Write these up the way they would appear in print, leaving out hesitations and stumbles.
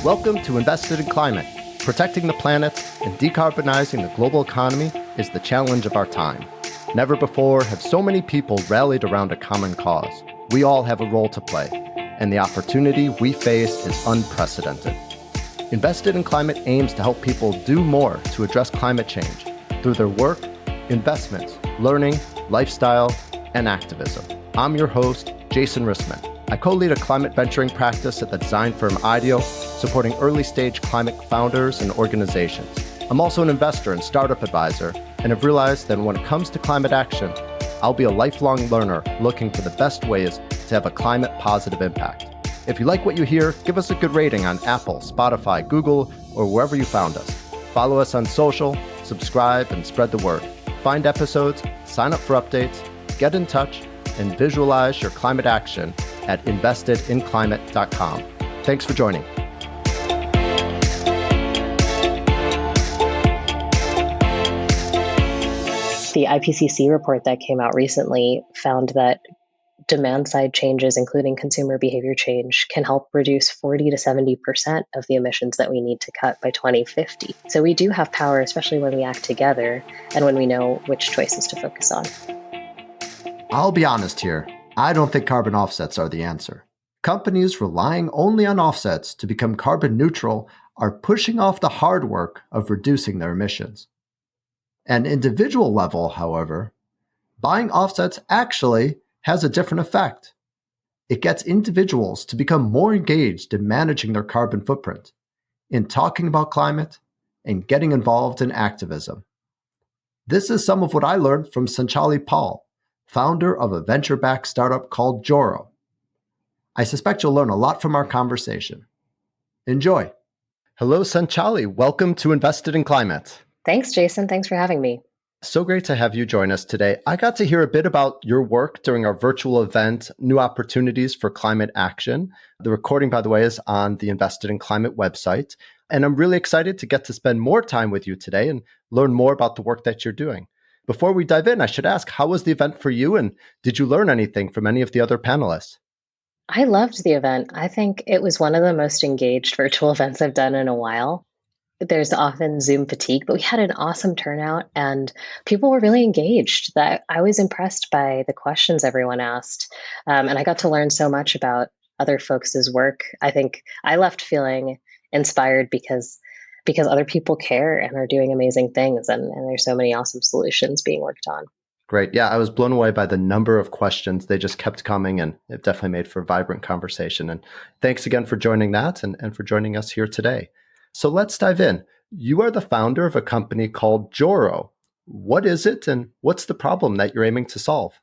Welcome to Invested in Climate. Protecting the planet and decarbonizing the global economy is the challenge of our time. Never before have so many people rallied around a common cause. We all have a role to play, and the opportunity we face is unprecedented. Invested in Climate aims to help people do more to address climate change through their work, investments, learning, lifestyle, and activism. I'm your host, Jason Rissman. I co-lead a climate venturing practice at the design firm IDEO, supporting early-stage climate founders and organizations. I'm also an investor and startup advisor, and have realized that when it comes to climate action, I'll be a lifelong learner looking for the best ways to have a climate-positive impact. If you like what you hear, give us a good rating on Apple, Spotify, Google, or wherever you found us. Follow us on social, subscribe, and spread the word. Find episodes, sign up for updates, get in touch, and visualize your climate action at investedinclimate.com. Thanks for joining. The IPCC report that came out recently found that demand-side changes, including consumer behavior change, can help reduce 40 to 70% of the emissions that we need to cut by 2050. So we do have power, especially when we act together and when we know which choices to focus on. I'll be honest here. I don't think carbon offsets are the answer. Companies relying only on offsets to become carbon neutral are pushing off the hard work of reducing their emissions. At an individual level, however, buying offsets actually has a different effect. It gets individuals to become more engaged in managing their carbon footprint, in talking about climate, and getting involved in activism. This is some of what I learned from Sanchli Pal, founder of a venture-backed startup called Joro. I suspect you'll learn a lot from our conversation. Enjoy. Hello, Sanchali. Welcome to Invested in Climate. Thanks, Jason. Thanks for having me. So great to have you join us today. I got to hear a bit about your work during our virtual event, New Opportunities for Climate Action. The recording, by the way, is on the Invested in Climate website. And I'm really excited to get to spend more time with you today and learn more about the work that you're doing. Before we dive in, I should ask, how was the event for you? And did you learn anything from any of the other panelists? I loved the event. I think it was one of the most engaged virtual events I've done in a while. There's often Zoom fatigue, but we had an awesome turnout and people were really engaged. That I was impressed by the questions everyone asked. And I got to learn so much about other folks' work. I think I left feeling inspired because other people care and are doing amazing things. And there's so many awesome solutions being worked on. Great. Yeah, I was blown away by the number of questions. They just kept coming, and it definitely made for a vibrant conversation. And thanks again for joining that and for joining us here today. So let's dive in. You are the founder of a company called Joro. What is it, and what's the problem that you're aiming to solve?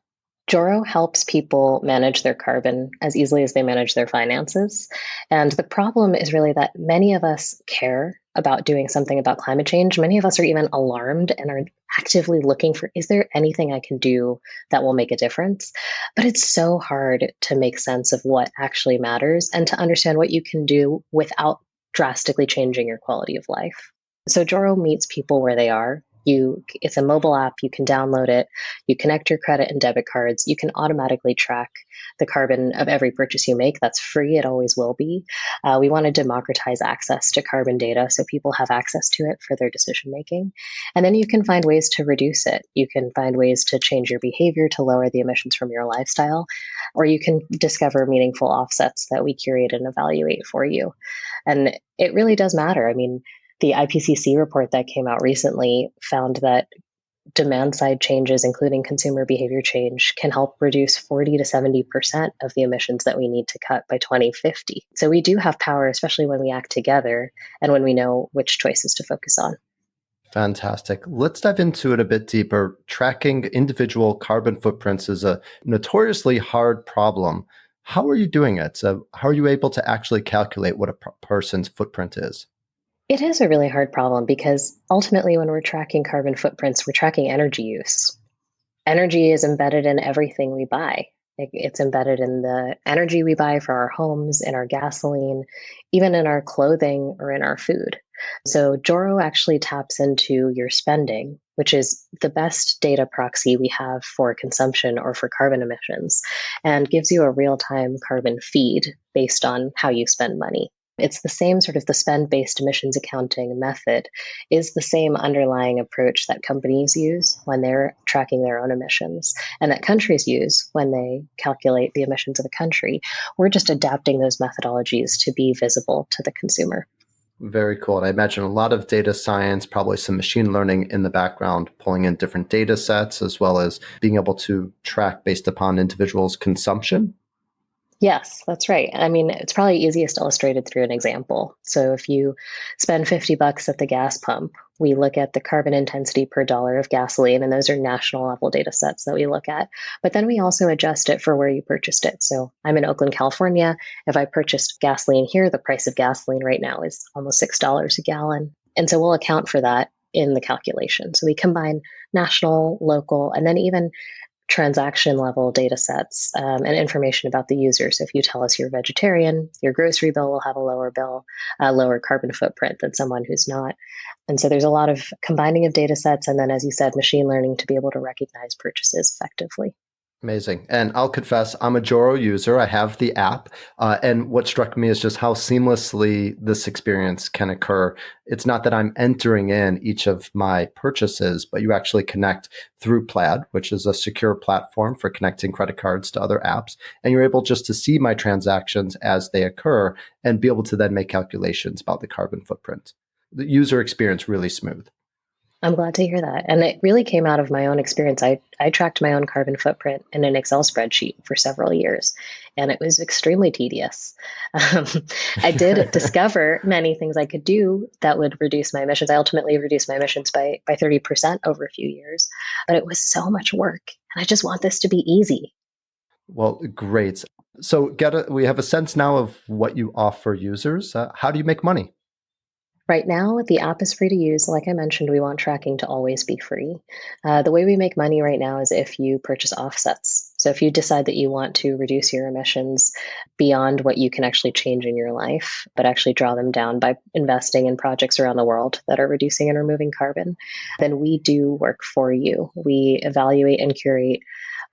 Joro helps people manage their carbon as easily as they manage their finances. And the problem is really that many of us care about doing something about climate change. Many of us are even alarmed and are actively looking for, is there anything I can do that will make a difference? But it's so hard to make sense of what actually matters and to understand what you can do without drastically changing your quality of life. So Joro meets people where they are. It's a mobile app. You can download it. You connect your credit and debit cards. You can automatically track the carbon of every purchase you make. That's free. It always will be. We want to democratize access to carbon data so people have access to it for their decision making. And then you can find ways to reduce it. You can find ways to change your behavior to lower the emissions from your lifestyle, or you can discover meaningful offsets that we curate and evaluate for you. And it really does matter. I mean, the IPCC report that came out recently found that demand-side changes, including consumer behavior change, can help reduce 40 to 70% of the emissions that we need to cut by 2050. So we do have power, especially when we act together and when we know which choices to focus on. Fantastic. Let's dive into it a bit deeper. Tracking individual carbon footprints is a notoriously hard problem. How are you doing it? So how are you able to actually calculate what a person's footprint is? It is a really hard problem because ultimately when we're tracking carbon footprints, we're tracking energy use. Energy is embedded in everything we buy. It's embedded in the energy we buy for our homes, in our gasoline, even in our clothing or in our food. So Joro actually taps into your spending, which is the best data proxy we have for consumption or for carbon emissions, and gives you a real-time carbon feed based on how you spend money. It's the same sort of the spend-based emissions accounting method is the same underlying approach that companies use when they're tracking their own emissions and that countries use when they calculate the emissions of a country. We're just adapting those methodologies to be visible to the consumer. Very cool. And I imagine a lot of data science, probably some machine learning in the background, pulling in different data sets, as well as being able to track based upon individuals' consumption. Yes, that's right. I mean, it's probably easiest illustrated through an example. So if you spend $50 at the gas pump, we look at the carbon intensity per dollar of gasoline, and those are national level data sets that we look at. But then we also adjust it for where you purchased it. So I'm in Oakland, California. If I purchased gasoline here, the price of gasoline right now is almost $6 a gallon. And so we'll account for that in the calculation. So we combine national, local, and then even transaction level data sets and information about the user. So if you tell us you're vegetarian, your grocery bill will have a lower carbon footprint than someone who's not. And so there's a lot of combining of data sets and then, as you said, machine learning to be able to recognize purchases effectively. Amazing. And I'll confess, I'm a Joro user. I have the app. And what struck me is just how seamlessly this experience can occur. It's not that I'm entering in each of my purchases, but you actually connect through Plaid, which is a secure platform for connecting credit cards to other apps. And you're able just to see my transactions as they occur and be able to then make calculations about the carbon footprint. The user experience really smooth. I'm glad to hear that. And it really came out of my own experience. I tracked my own carbon footprint in an Excel spreadsheet for several years, and it was extremely tedious. Um, I did discover many things I could do that would reduce my emissions. I ultimately reduced my emissions by 30% over a few years, but it was so much work. And I just want this to be easy. Well, great. So we have a sense now of what you offer users. How do you make money? Right now, the app is free to use. Like I mentioned, we want tracking to always be free. The way we make money right now is if you purchase offsets. So if you decide that you want to reduce your emissions beyond what you can actually change in your life, but actually draw them down by investing in projects around the world that are reducing and removing carbon, then we do work for you. We evaluate and curate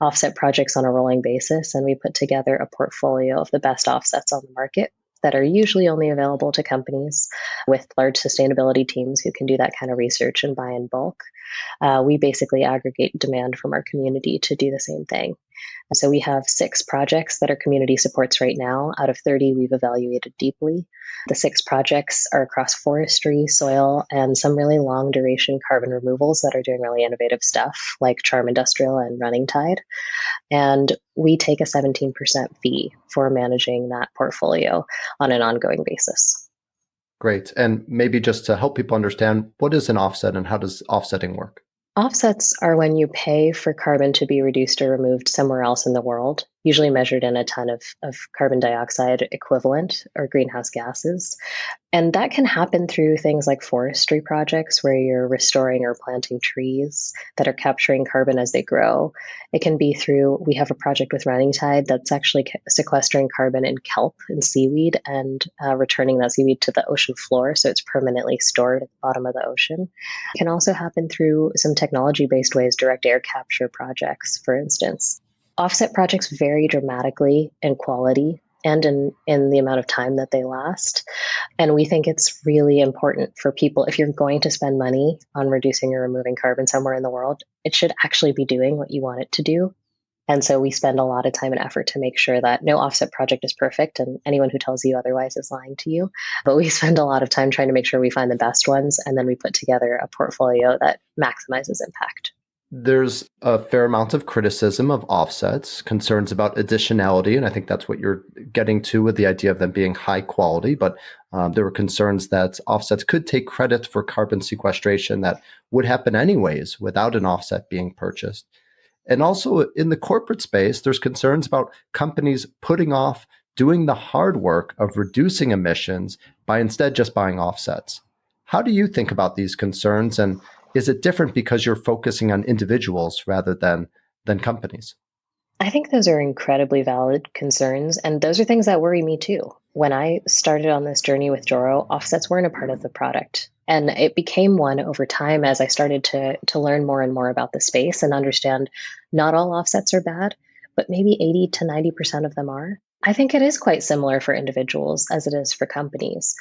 offset projects on a rolling basis, and we put together a portfolio of the best offsets on the market that are usually only available to companies with large sustainability teams who can do that kind of research and buy in bulk. We basically aggregate demand from our community to do the same thing. So we have 6 projects that our community supports right now. Out of 30, we've evaluated deeply. The 6 projects are across forestry, soil, and some really long duration carbon removals that are doing really innovative stuff like Charm Industrial and Running Tide. And we take a 17% fee for managing that portfolio on an ongoing basis. Great. And maybe just to help people understand, what is an offset and how does offsetting work? Offsets are when you pay for carbon to be reduced or removed somewhere else in the world, usually measured in a ton of carbon dioxide equivalent or greenhouse gases. And that can happen through things like forestry projects where you're restoring or planting trees that are capturing carbon as they grow. It can be through, we have a project with Running Tide that's actually sequestering carbon in kelp and seaweed and returning that seaweed to the ocean floor so it's permanently stored at the bottom of the ocean. It can also happen through some technology-based ways, direct air capture projects, for instance. Offset projects vary dramatically in quality and in the amount of time that they last. And we think it's really important for people, if you're going to spend money on reducing or removing carbon somewhere in the world, it should actually be doing what you want it to do. And so we spend a lot of time and effort to make sure that no offset project is perfect, and anyone who tells you otherwise is lying to you. But we spend a lot of time trying to make sure we find the best ones, and then we put together a portfolio that maximizes impact. There's a fair amount of criticism of offsets, concerns about additionality, and I think that's what you're getting to with the idea of them being high quality. But there were concerns that offsets could take credit for carbon sequestration that would happen anyways without an offset being purchased. And also in the corporate space, there's concerns about companies putting off doing the hard work of reducing emissions by instead just buying offsets. How do you think about these concerns? And is it different because you're focusing on individuals rather than companies? I think those are incredibly valid concerns. And those are things that worry me too. When I started on this journey with Joro, offsets weren't a part of the product. And it became one over time as I started to learn more and more about the space and understand not all offsets are bad, but maybe 80 to 90% of them are. I think it is quite similar for individuals as it is for companies.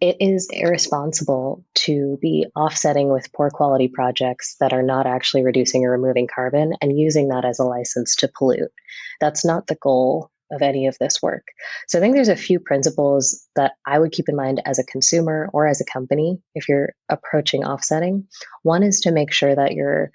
It is irresponsible to be offsetting with poor quality projects that are not actually reducing or removing carbon and using that as a license to pollute. That's not the goal of any of this work. So I think there's a few principles that I would keep in mind as a consumer or as a company if you're approaching offsetting. One is to make sure that you're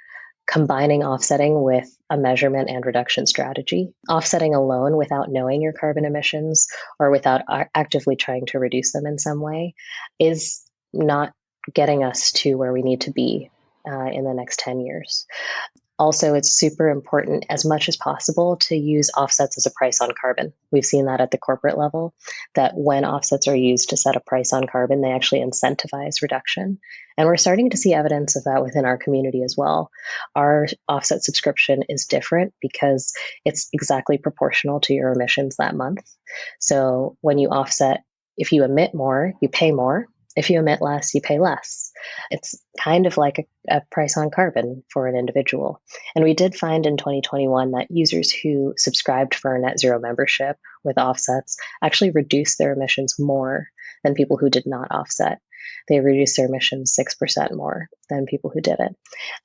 combining offsetting with a measurement and reduction strategy. Offsetting alone without knowing your carbon emissions or without actively trying to reduce them in some way is not getting us to where we need to be in the next 10 years. Also, it's super important as much as possible to use offsets as a price on carbon. We've seen that at the corporate level, that when offsets are used to set a price on carbon, they actually incentivize reduction. And we're starting to see evidence of that within our community as well. Our offset subscription is different because it's exactly proportional to your emissions that month. So when you offset, if you emit more, you pay more. If you emit less, you pay less. It's kind of like a price on carbon for an individual. And we did find in 2021 that users who subscribed for a net zero membership with offsets actually reduced their emissions more than people who did not offset. They reduced their emissions 6% more than people who did it.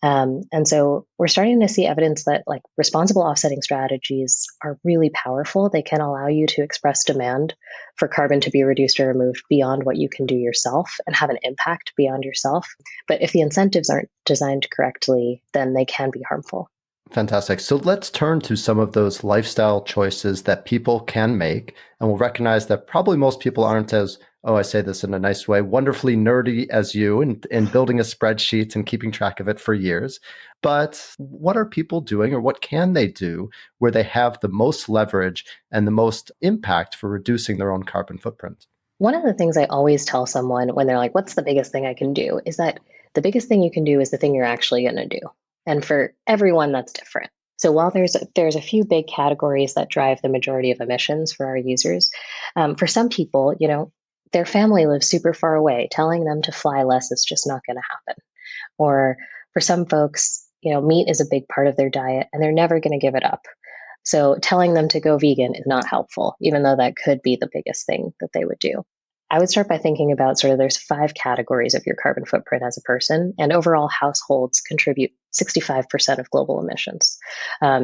And so we're starting to see evidence that like responsible offsetting strategies are really powerful. They can allow you to express demand for carbon to be reduced or removed beyond what you can do yourself and have an impact beyond yourself. But if the incentives aren't designed correctly, then they can be harmful. Fantastic. So let's turn to some of those lifestyle choices that people can make. And we'll recognize that probably most people aren't as, oh, I say this in a nice way, wonderfully nerdy as you in building a spreadsheet and keeping track of it for years. But what are people doing or what can they do where they have the most leverage and the most impact for reducing their own carbon footprint? One of the things I always tell someone when they're like, what's the biggest thing I can do? Is that the biggest thing you can do is the thing you're actually going to do. And for everyone, that's different. So while there's a few big categories that drive the majority of emissions for our users, for some people, their family lives super far away. Telling them to fly less is just not going to happen. Or for some folks, meat is a big part of their diet and they're never going to give it up. So telling them to go vegan is not helpful, even though that could be the biggest thing that they would do. I would start by thinking about sort of there's 5 categories of your carbon footprint as a person, and overall households contribute 65% of global emissions.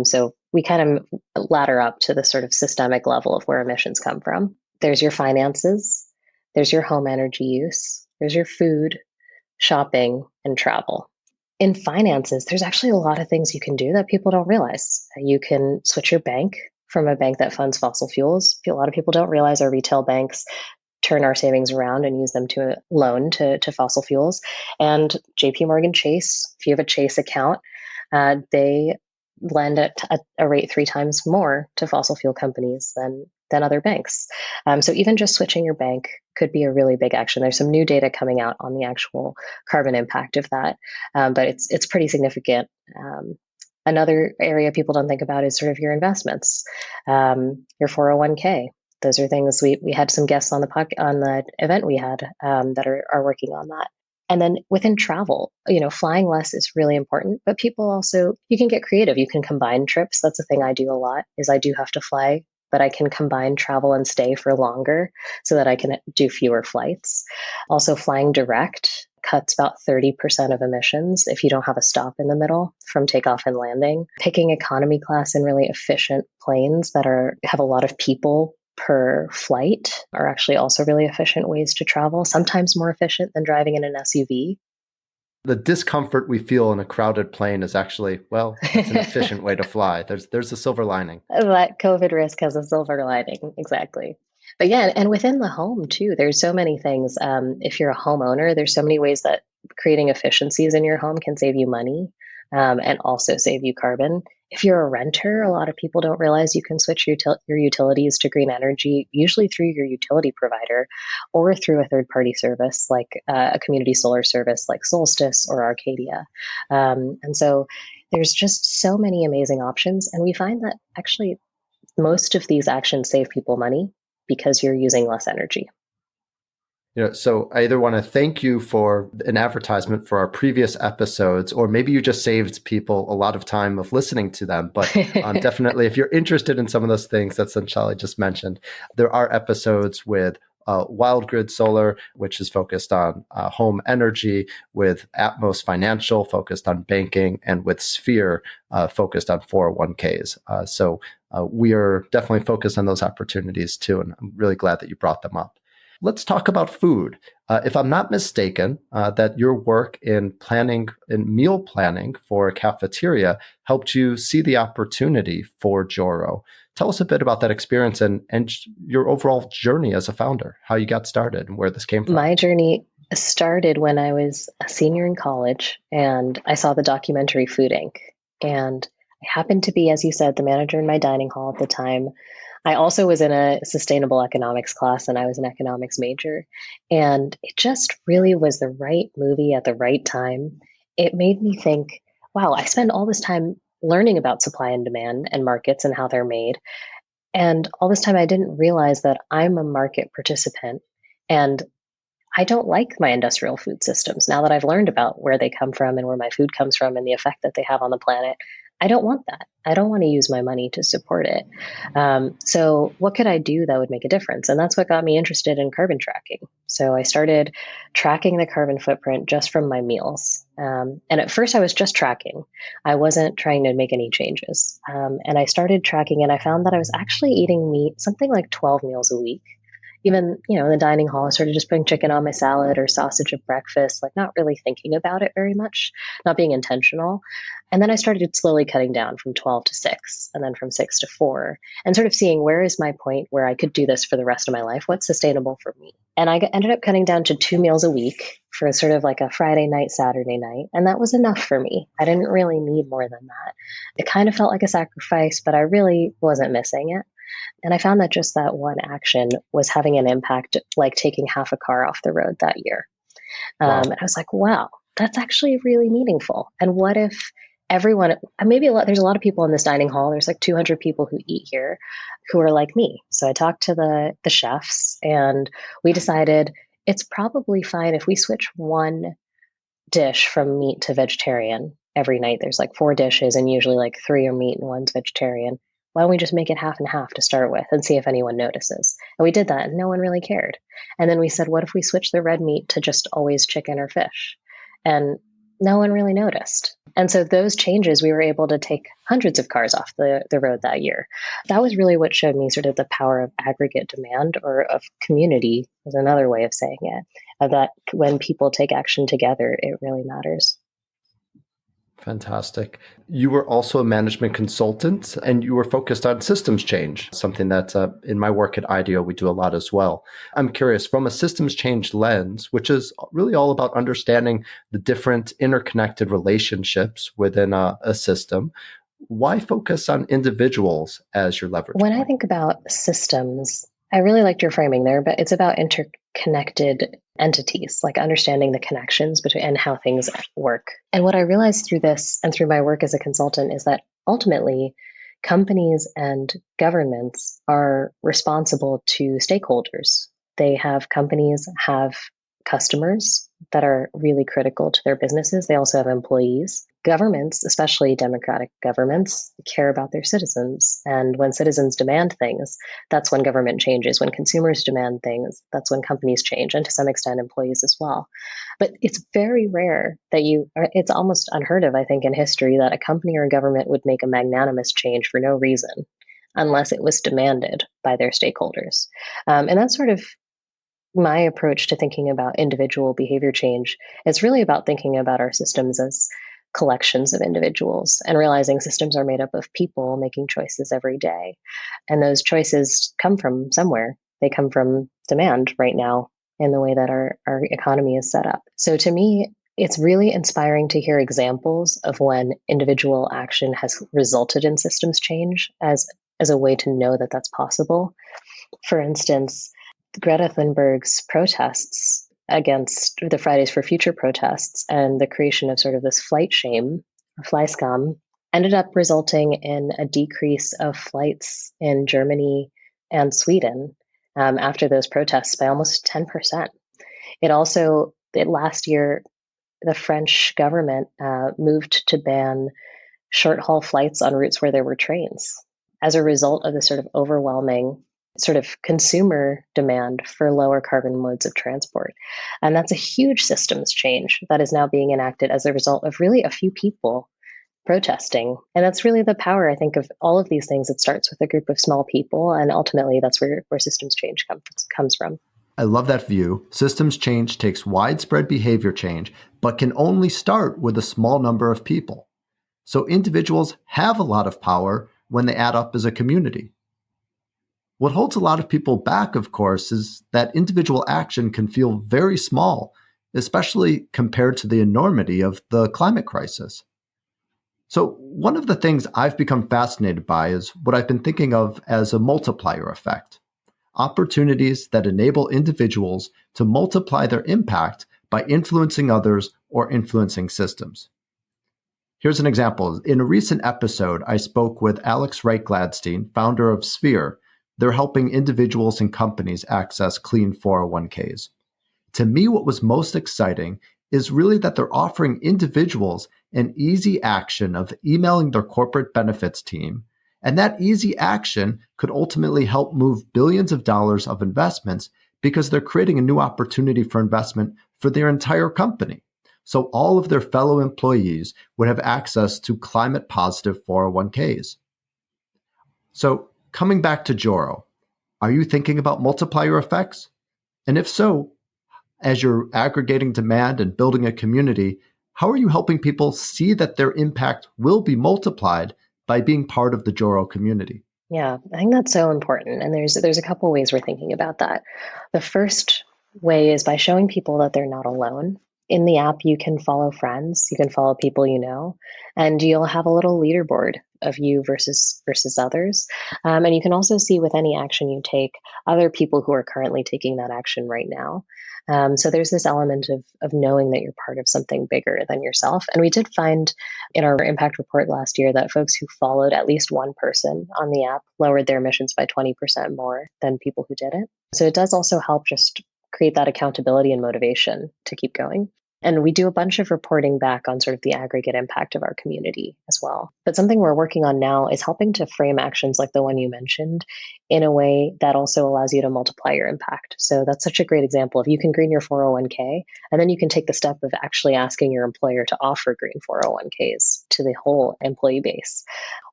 So we kind of ladder up to the sort of systemic level of where emissions come from. There's your finances, there's your home energy use, there's your food, shopping, and travel. In finances, there's actually a lot of things you can do that people don't realize. You can switch your bank from a bank that funds fossil fuels. A lot of people don't realize our retail banks turn our savings around and use them to loan to fossil fuels. And JP Morgan Chase, if you have a Chase account, they lend at a rate 3 times more to fossil fuel companies than other banks. So even just switching your bank could be a really big action. There's some new data coming out on the actual carbon impact of that, but it's pretty significant. Another area people don't think about is sort of your investments, your 401k. Those are things we had some guests on the event we had that are working on that. And then within travel, flying less is really important, but people also, you can get creative. You can combine trips. That's a thing I do a lot is I do have to fly, but I can combine travel and stay for longer so that I can do fewer flights. Also, flying direct cuts about 30% of emissions if you don't have a stop in the middle from takeoff and landing. Picking economy class and really efficient planes that have a lot of people per flight are actually also really efficient ways to travel, sometimes more efficient than driving in an SUV. The discomfort we feel in a crowded plane is actually, well, it's an efficient way to fly. There's a silver lining. That COVID risk has a silver lining, exactly. But yeah, and within the home too, there's so many things. If you're a homeowner, there's so many ways that creating efficiencies in your home can save you money and also save you carbon. If you're a renter, a lot of people don't realize you can switch your utilities to green energy, usually through your utility provider or through a third-party service like a community solar service like Solstice or Arcadia. And so there's just so many amazing options. And we find that actually most of these actions save people money because you're using less energy. So I either want to thank you for an advertisement for our previous episodes, or maybe you just saved people a lot of time of listening to them. But definitely, if you're interested in some of those things that Sanchali just mentioned, there are episodes with Wild Grid Solar, which is focused on home energy, with Atmos Financial, focused on banking, and with Sphere, focused on 401ks. So we are definitely focused on those opportunities too. And I'm really glad that you brought them up. Let's talk about food. If I'm not mistaken, that your work in meal planning for a cafeteria helped you see the opportunity for Joro. Tell us a bit about that experience and your overall journey as a founder, how you got started and where this came from. My journey started when I was a senior in college and I saw the documentary Food Inc. And I happened to be, as you said, the manager in my dining hall at the time. I also was in a sustainable economics class and I was an economics major. And it just really was the right movie at the right time. It made me think, wow, I spend all this time learning about supply and demand and markets and how they're made. And all this time, I didn't realize that I'm a market participant and I don't like my industrial food systems. Now that I've learned about where they come from and where my food comes from and the effect that they have on the planet, I don't want that. I don't want to use my money to support it. So, what could I do that would make a difference? And that's what got me interested in carbon tracking. So, I started tracking the carbon footprint just from my meals. And at first, I was just tracking. I wasn't trying to make any changes. And I started tracking, and I found that I was actually eating meat something like 12 meals a week. Even, in the dining hall, I started just putting chicken on my salad or sausage at breakfast, like not really thinking about it very much, not being intentional. And then I started slowly cutting down from 12 to 6, and then from 6 to 4, and sort of seeing where is my point where I could do this for the rest of my life? What's sustainable for me? And I ended up cutting down to 2 meals a week for sort of like a Friday night, Saturday night. And that was enough for me. I didn't really need more than that. It kind of felt like a sacrifice, but I really wasn't missing it. And I found that just that one action was having an impact, like taking half a car off the road that year. Wow. And I was like, wow, that's actually really meaningful. And what if everyone, there's a lot of people in this dining hall. There's like 200 people who eat here who are like me. So I talked to the chefs and we decided it's probably fine if we switch one dish from meat to vegetarian every night. There's like 4 dishes and usually like 3 are meat and 1's vegetarian. Why don't we just make it half and half to start with and see if anyone notices? And we did that and no one really cared. And then we said, what if we switch the red meat to just always chicken or fish? And no one really noticed. And so those changes, we were able to take hundreds of cars off the road that year. That was really what showed me sort of the power of aggregate demand, or of community is another way of saying it, of that when people take action together, it really matters. Fantastic. You were also a management consultant and you were focused on systems change, something that in my work at IDEO, we do a lot as well. I'm curious, from a systems change lens, which is really all about understanding the different interconnected relationships within a system, why focus on individuals as your leverage When point? I think about systems, I really liked your framing there, but it's about interconnected entities, like understanding the connections between and how things work. And what I realized through this and through my work as a consultant is that ultimately companies and governments are responsible to stakeholders. Companies have customers that are really critical to their businesses. They also have employees. Governments, especially democratic governments, care about their citizens. And when citizens demand things, that's when government changes. When consumers demand things, that's when companies change, and to some extent, employees as well. But it's very rare it's almost unheard of, I think, in history that a company or a government would make a magnanimous change for no reason unless it was demanded by their stakeholders. And that's sort of my approach to thinking about individual behavior change. It's really about thinking about our systems as collections of individuals and realizing systems are made up of people making choices every day. And those choices come from somewhere. They come from demand right now in the way that our economy is set up. So to me, it's really inspiring to hear examples of when individual action has resulted in systems change as a way to know that that's possible. For instance, Greta Thunberg's protests against the Fridays for Future protests and the creation of sort of this flight shame or fly scum ended up resulting in a decrease of flights in Germany and Sweden after those protests by almost 10%. Last year, the French government moved to ban short haul flights on routes where there were trains as a result of the sort of overwhelming sort of consumer demand for lower carbon modes of transport. And that's a huge systems change that is now being enacted as a result of really a few people protesting. And that's really the power, I think, of all of these things. It starts with a group of small people, and ultimately that's where systems change comes from. I love that view. Systems change takes widespread behavior change, but can only start with a small number of people. So individuals have a lot of power when they add up as a community. What holds a lot of people back, of course, is that individual action can feel very small, especially compared to the enormity of the climate crisis. So one of the things I've become fascinated by is what I've been thinking of as a multiplier effect. Opportunities that enable individuals to multiply their impact by influencing others or influencing systems. Here's an example. In a recent episode, I spoke with Alex Wright-Gladstein, founder of Sphere. They're helping individuals and companies access clean 401ks. To me, what was most exciting is really that they're offering individuals an easy action of emailing their corporate benefits team. And that easy action could ultimately help move billions of dollars of investments because they're creating a new opportunity for investment for their entire company. So all of their fellow employees would have access to climate positive 401ks. So coming back to Joro, are you thinking about multiplier effects? And if so, as you're aggregating demand and building a community, how are you helping people see that their impact will be multiplied by being part of the Joro community? Yeah, I think that's so important. And there's a couple ways we're thinking about that. The first way is by showing people that they're not alone. In the app, you can follow friends, you can follow people you know, and you'll have a little leaderboard of you versus others. And you can also see with any action you take, other people who are currently taking that action right now. So there's this element of knowing that you're part of something bigger than yourself. And we did find in our impact report last year that folks who followed at least one person on the app lowered their emissions by 20% more than people who didn't. So it does also help just create that accountability and motivation to keep going. And we do a bunch of reporting back on sort of the aggregate impact of our community as well. But something we're working on now is helping to frame actions like the one you mentioned in a way that also allows you to multiply your impact. So that's such a great example of you can green your 401k, and then you can take the step of actually asking your employer to offer green 401ks to the whole employee base.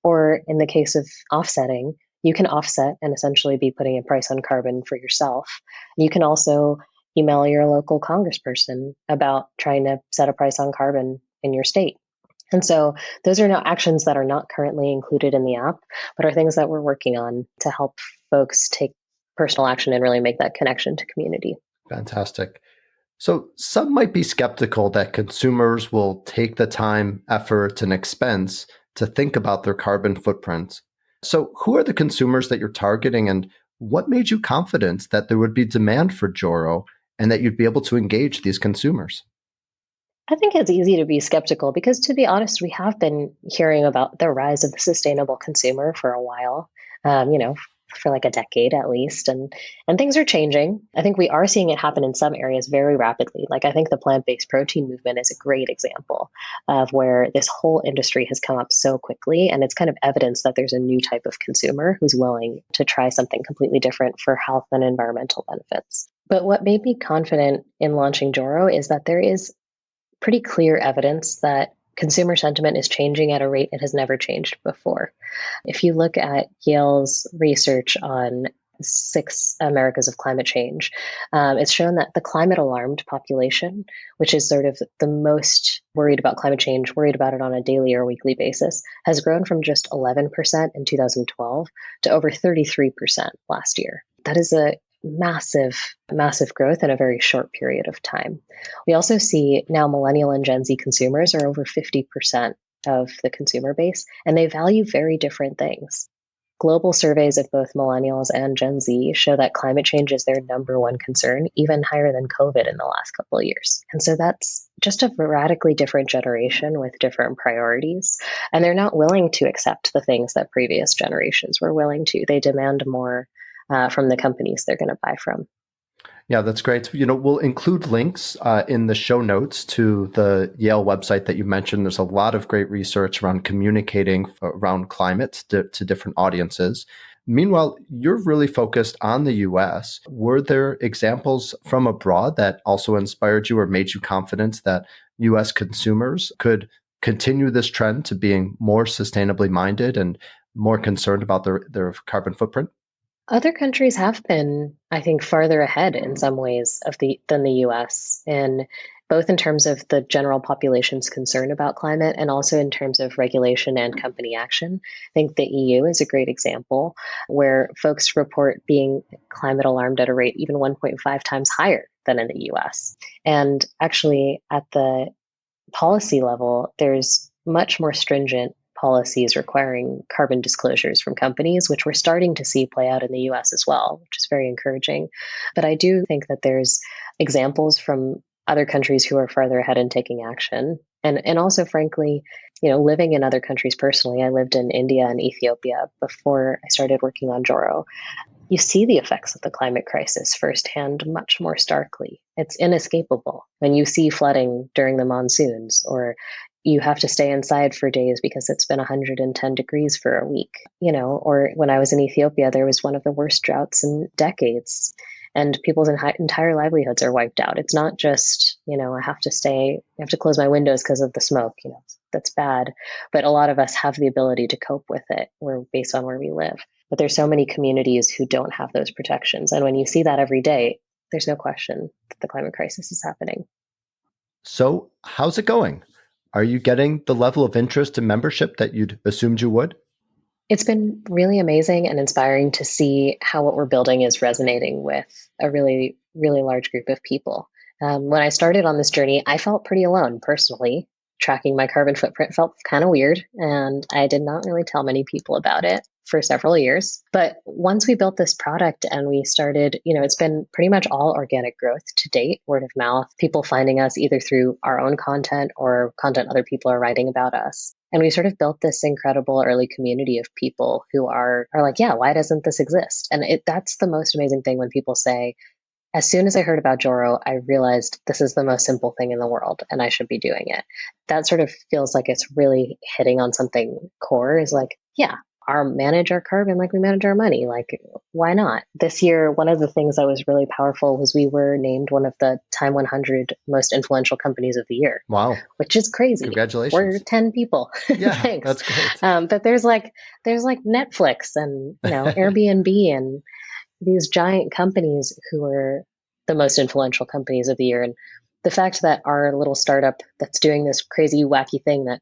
Or in the case of offsetting, you can offset and essentially be putting a price on carbon for yourself. You can also email your local congressperson about trying to set a price on carbon in your state. And so those are now actions that are not currently included in the app, but are things that we're working on to help folks take personal action and really make that connection to community. Fantastic. So some might be skeptical that consumers will take the time, effort, and expense to think about their carbon footprint. So who are the consumers that you're targeting, and what made you confident that there would be demand for Joro and that you'd be able to engage these consumers? I think it's easy to be skeptical because, to be honest, we have been hearing about the rise of the sustainable consumer for a while, for like a decade at least, and things are changing. I think we are seeing it happen in some areas very rapidly. Like I think the plant-based protein movement is a great example of where this whole industry has come up so quickly, and it's kind of evidence that there's a new type of consumer who's willing to try something completely different for health and environmental benefits. But what made me confident in launching Joro is that there is pretty clear evidence that consumer sentiment is changing at a rate it has never changed before. If you look at Yale's research on 6 Americas of climate change, it's shown that the climate alarmed population, which is sort of the most worried about climate change, worried about it on a daily or weekly basis, has grown from just 11% in 2012 to over 33% last year. That is a massive growth in a very short period of time. We also see now millennial and Gen Z consumers are over 50% of the consumer base, and they value very different things. Global surveys of both millennials and Gen Z show that climate change is their number one concern, even higher than COVID in the last couple of years. And so that's just a radically different generation with different priorities. And they're not willing to accept the things that previous generations were willing to. They demand more from the companies they're going to buy from. Yeah, that's great. We'll include links in the show notes to the Yale website that you mentioned. There's a lot of great research around communicating around climate to different audiences. Meanwhile, you're really focused on the US. Were there examples from abroad that also inspired you or made you confident that US consumers could continue this trend to being more sustainably minded and more concerned about their carbon footprint? Other countries have been, I think, farther ahead in some ways than the US, in both in terms of the general population's concern about climate and also in terms of regulation and company action. I think the EU is a great example where folks report being climate alarmed at a rate even 1.5 times higher than in the US. And actually, at the policy level, there's much more stringent policies requiring carbon disclosures from companies, which we're starting to see play out in the US as well, which is very encouraging. But I do think that there's examples from other countries who are farther ahead in taking action. And also, frankly, living in other countries personally, I lived in India and Ethiopia before I started working on Joro. You see the effects of the climate crisis firsthand much more starkly. It's inescapable when you see flooding during the monsoons, or you have to stay inside for days because it's been 110 degrees for a week, or when I was in Ethiopia, there was one of the worst droughts in decades. And people's entire livelihoods are wiped out. It's not just, I have to close my windows because of the smoke, that's bad. But a lot of us have the ability to cope with it. Based on where we live. But there's so many communities who don't have those protections. And when you see that every day, there's no question that the climate crisis is happening. So, how's it going? Are you getting the level of interest and membership that you'd assumed you would? It's been really amazing and inspiring to see how what we're building is resonating with a really, really large group of people. When I started on this journey, I felt pretty alone personally. Tracking my carbon footprint felt kind of weird, and I did not really tell many people about it for several years. But once we built this product and we started, it's been pretty much all organic growth to date, word of mouth, people finding us either through our own content or content other people are writing about us. And we sort of built this incredible early community of people who are like, yeah, why doesn't this exist? And that's the most amazing thing when people say, as soon as I heard about Joro, I realized this is the most simple thing in the world and I should be doing it. That sort of feels like it's really hitting on something core, is like, yeah, manage our carbon like we manage our money. Like, why not? This year, one of the things that was really powerful was we were named one of the Time 100 most influential companies of the year. Wow. Which is crazy. Congratulations. We're 10 people. Yeah, Thanks. That's great. But there's like Netflix and, Airbnb and these giant companies who are the most influential companies of the year. And the fact that our little startup that's doing this crazy, wacky thing that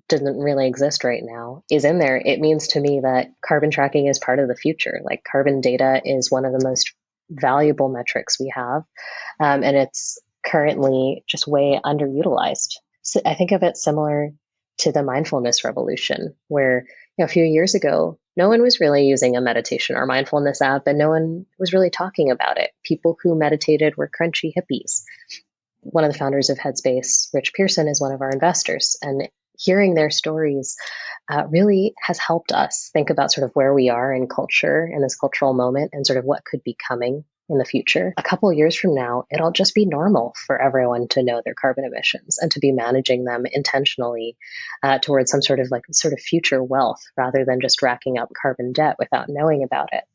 doesn't really exist right now is in there, it means to me that carbon tracking is part of the future. Like, carbon data is one of the most valuable metrics we have. And it's currently just way underutilized. So I think of it similar to the mindfulness revolution, where a few years ago, no one was really using a meditation or mindfulness app, and no one was really talking about it. People who meditated were crunchy hippies. One of the founders of Headspace, Rich Pearson, is one of our investors, and hearing their stories really has helped us think about sort of where we are in culture in this cultural moment and sort of what could be coming in the future. A couple of years from now, it'll just be normal for everyone to know their carbon emissions and to be managing them intentionally towards some sort of future wealth, rather than just racking up carbon debt without knowing about it.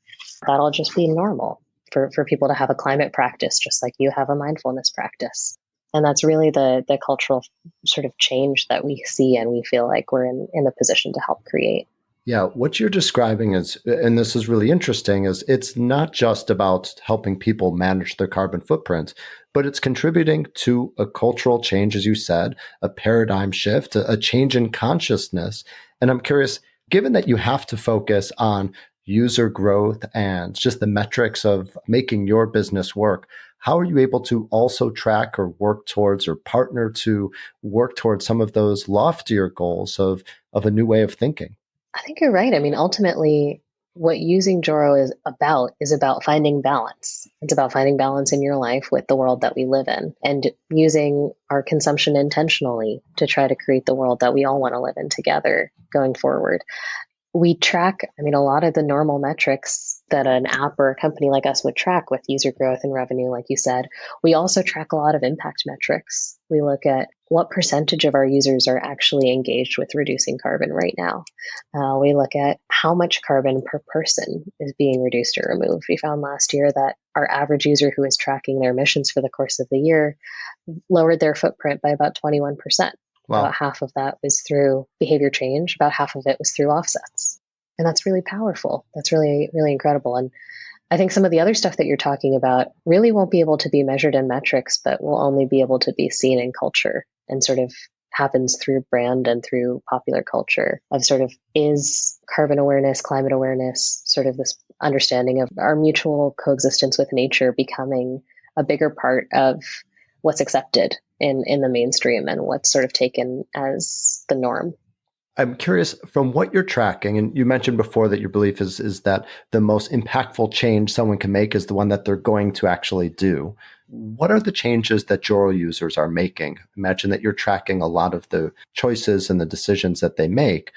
That'll just be normal for people to have a climate practice, just like you have a mindfulness practice. And that's really the cultural sort of change that we see and we feel like we're in the position to help create. Yeah, what you're describing is, and this is really interesting, is it's not just about helping people manage their carbon footprint, but it's contributing to a cultural change, as you said, a paradigm shift, a change in consciousness. And I'm curious, given that you have to focus on user growth and just the metrics of making your business work, how are you able to also track or work towards or partner to work towards some of those loftier goals of a new way of thinking? I think you're right. I mean, ultimately, what using Joro is about finding balance. It's about finding balance in your life with the world that we live in, and using our consumption intentionally to try to create the world that we all want to live in together going forward. We track, a lot of the normal metrics that an app or a company like us would track with user growth and revenue, like you said. We also track a lot of impact metrics. We look at what percentage of our users are actually engaged with reducing carbon right now. We look at how much carbon per person is being reduced or removed. We found last year that our average user who is tracking their emissions for the course of the year lowered their footprint by about 21%. Wow. About half of that was through behavior change. About half of it was through offsets. And that's really powerful. That's really, really incredible. And I think some of the other stuff that you're talking about really won't be able to be measured in metrics, but will only be able to be seen in culture and sort of happens through brand and through popular culture of sort of, is carbon awareness, climate awareness, sort of this understanding of our mutual coexistence with nature becoming a bigger part of what's accepted in the mainstream and what's sort of taken as the norm. I'm curious, from what you're tracking, and you mentioned before that your belief is that the most impactful change someone can make is the one that they're going to actually do. What are the changes that Joro users are making? Imagine that you're tracking a lot of the choices and the decisions that they make.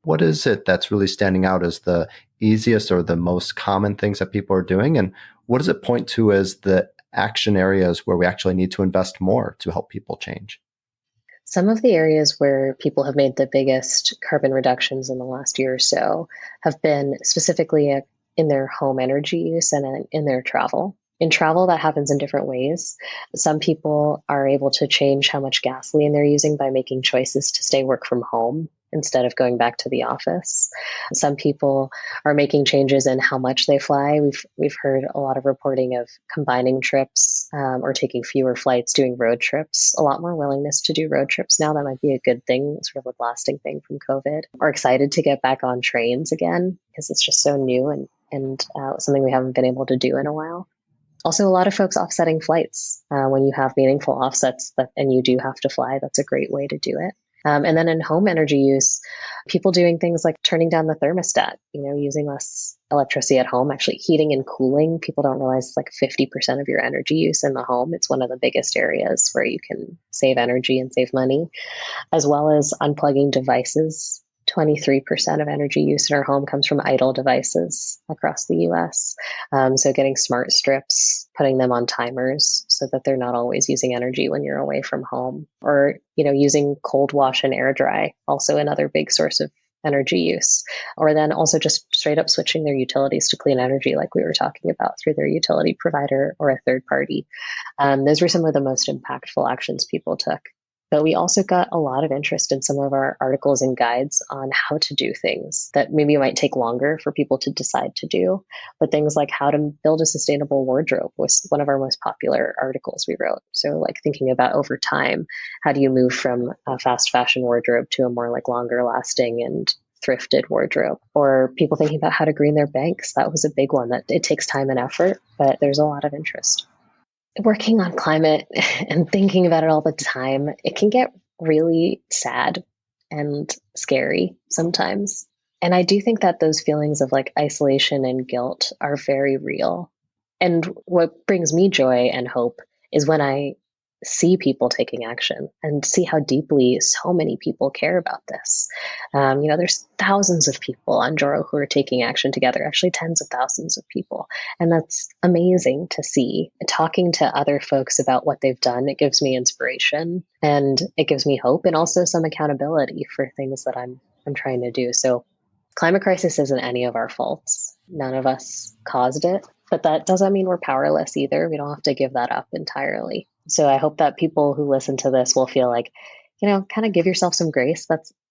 What is it that's really standing out as the easiest or the most common things that people are doing? And what does it point to as the action areas where we actually need to invest more to help people change? Some of the areas where people have made the biggest carbon reductions in the last year or so have been specifically in their home energy use and in their travel. In travel, that happens in different ways. Some people are able to change how much gasoline they're using by making choices to stay work from home instead of going back to the office. Some people are making changes in how much they fly. We've heard a lot of reporting of combining trips or taking fewer flights, doing road trips. A lot more willingness to do road trips now. That might be a good thing, sort of a lasting thing from COVID. Or excited to get back on trains again because it's just so new and something we haven't been able to do in a while. Also, a lot of folks offsetting flights. When you have meaningful offsets and you do have to fly, that's a great way to do it. And then in home energy use, people doing things like turning down the thermostat, using less electricity at home, actually heating and cooling. People don't realize it's like 50% of your energy use in the home. It's one of the biggest areas where you can save energy and save money, as well as unplugging devices. 23% of energy use in our home comes from idle devices across the US. So getting smart strips, putting them on timers so that they're not always using energy when you're away from home, or, using cold wash and air dry, also another big source of energy use, or then also just straight up switching their utilities to clean energy, like we were talking about, through their utility provider or a third party. Those were some of the most impactful actions people took. But we also got a lot of interest in some of our articles and guides on how to do things that maybe might take longer for people to decide to do. But things like how to build a sustainable wardrobe was one of our most popular articles we wrote. So like thinking about over time, how do you move from a fast fashion wardrobe to a more like longer lasting and thrifted wardrobe? Or people thinking about how to green their banks. That was a big one. That it takes time and effort, but there's a lot of interest. Working on climate and thinking about it all the time, it can get really sad and scary sometimes. And I do think that those feelings of like isolation and guilt are very real. And what brings me joy and hope is when I see people taking action and see how deeply so many people care about this. There's thousands of people on Joro who are taking action together, actually tens of thousands of people. And that's amazing to see. Talking to other folks about what they've done, it gives me inspiration and it gives me hope and also some accountability for things that I'm trying to do. So climate crisis isn't any of our faults. None of us caused it, but that doesn't mean we're powerless either. We don't have to give that up entirely. So I hope that people who listen to this will feel like, kind of give yourself some grace.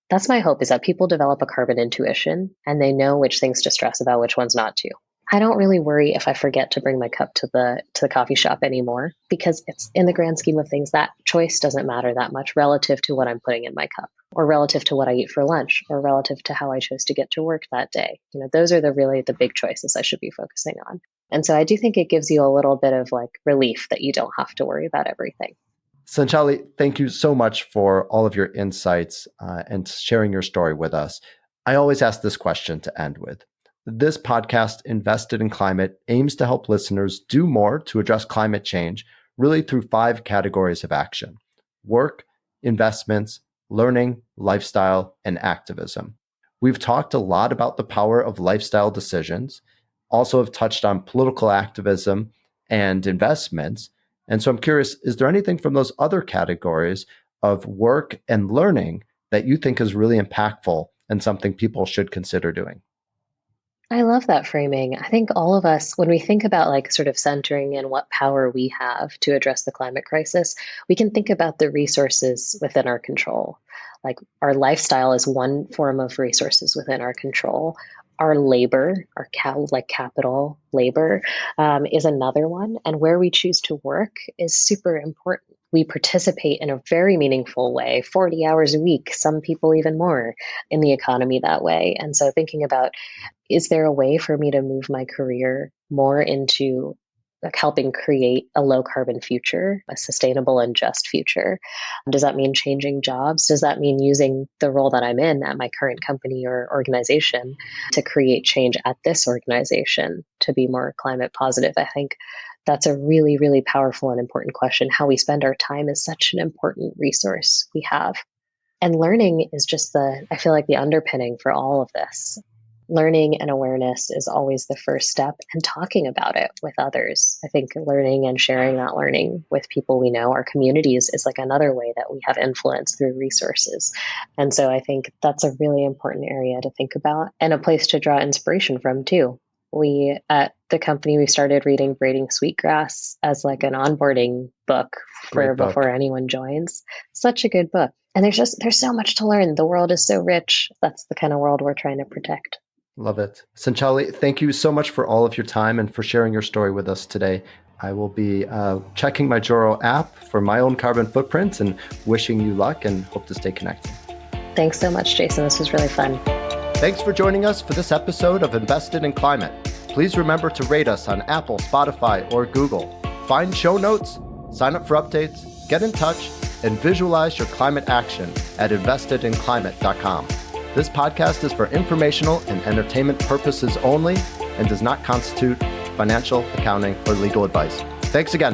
That's my hope, is that people develop a carbon intuition and they know which things to stress about, which ones not to. I don't really worry if I forget to bring my cup to the coffee shop anymore, because it's in the grand scheme of things, that choice doesn't matter that much relative to what I'm putting in my cup, or relative to what I eat for lunch, or relative to how I chose to get to work that day. Those are the big choices I should be focusing on. And so I do think it gives you a little bit of like relief that you don't have to worry about everything. Sanchali, thank you so much for all of your insights and sharing your story with us. I always ask this question to end with. This podcast, Invested in Climate, aims to help listeners do more to address climate change, really through 5 categories of action: work, investments, learning, lifestyle, and activism. We've talked a lot about the power of lifestyle decisions, also have touched on political activism and investments. And so I'm curious, is there anything from those other categories of work and learning that you think is really impactful and something people should consider doing? I love that framing. I think all of us, when we think about like sort of centering in what power we have to address the climate crisis, we can think about the resources within our control. Like our lifestyle is one form of resources within our control. Our labor, like capital labor, is another one. And where we choose to work is super important. We participate in a very meaningful way, 40 hours a week, some people even more in the economy that way. And so thinking about, is there a way for me to move my career more into like helping create a low carbon future, a sustainable and just future? Does that mean changing jobs? Does that mean using the role that I'm in at my current company or organization to create change at this organization to be more climate positive? I think that's a really, really powerful and important question. How we spend our time is such an important resource we have. And learning is just I feel like the underpinning for all of this. Learning and awareness is always the first step, and talking about it with others. I think learning and sharing that learning with people we know, our communities, is like another way that we have influence through resources. And so I think that's a really important area to think about and a place to draw inspiration from too. We at the company, we started reading Braiding Sweetgrass as like an onboarding book for before anyone joins. Such a good book. And there's so much to learn. The world is so rich. That's the kind of world we're trying to protect. Love it. Sanchali, thank you so much for all of your time and for sharing your story with us today. I will be checking my Joro app for my own carbon footprint and wishing you luck and hope to stay connected. Thanks so much, Jason. This was really fun. Thanks for joining us for this episode of Invested in Climate. Please remember to rate us on Apple, Spotify, or Google. Find show notes, sign up for updates, get in touch, and visualize your climate action at investedinclimate.com. This podcast is for informational and entertainment purposes only and does not constitute financial, accounting, or legal advice. Thanks again.